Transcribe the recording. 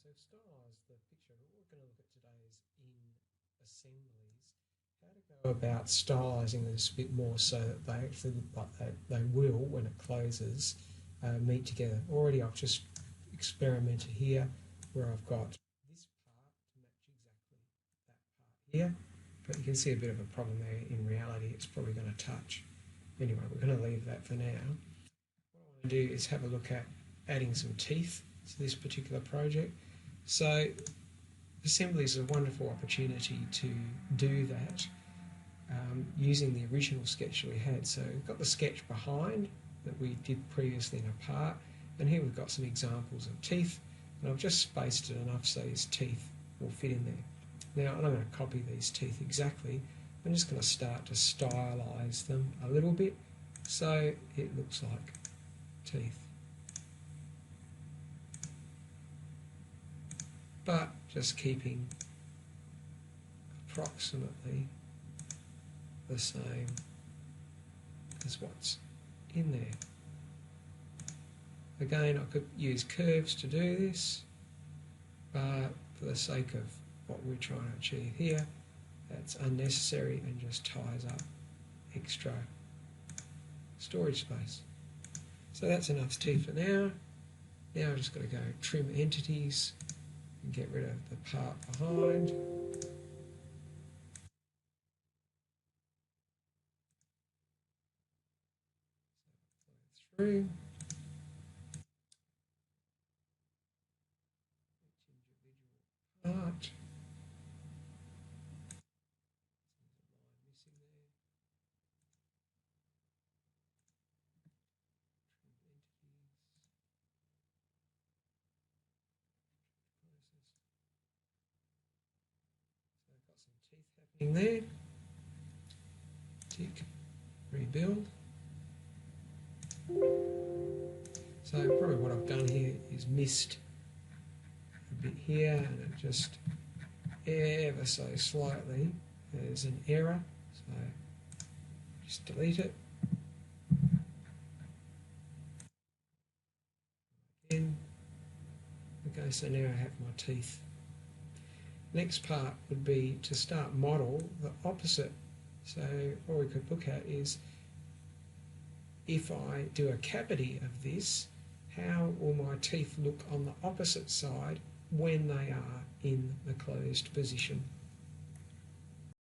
So I've stylised the picture, but what we're going to look at today is in assemblies, how to go about stylising this a bit more so that they actually look like they will, when it closes, meet together. Already I've just experimented here where I've got this part to match exactly that part here, but you can see a bit of a problem there. In reality it's probably going to touch. Anyway, we're going to leave that for now. What I want to do is have a look at adding some teeth to this particular project. So assembly is a wonderful opportunity to do that using the original sketch that we had. So we've got the sketch behind that we did previously in a part, and here we've got some examples of teeth, and I've just spaced it enough so his teeth will fit in there. Now I'm not going to copy these teeth exactly, I'm just going to start to stylise them a little bit so it looks like teeth, but just keeping approximately the same as what's in there. Again, I could use curves to do this, but for the sake of what we're trying to achieve here, that's unnecessary and just ties up extra storage space. So that's enough teeth for now. Now I've just got to go trim entities and get rid of the part behind. Through. Each individual part. Happening there. Tick, rebuild. So probably what I've done here is missed a bit here, and it just ever so slightly there's an error, so just delete it. Again. Okay, so now I have my teeth. Next part would be to start model the opposite. So what we could look at is, if I do a cavity of this, how will my teeth look on the opposite side when they are in the closed position?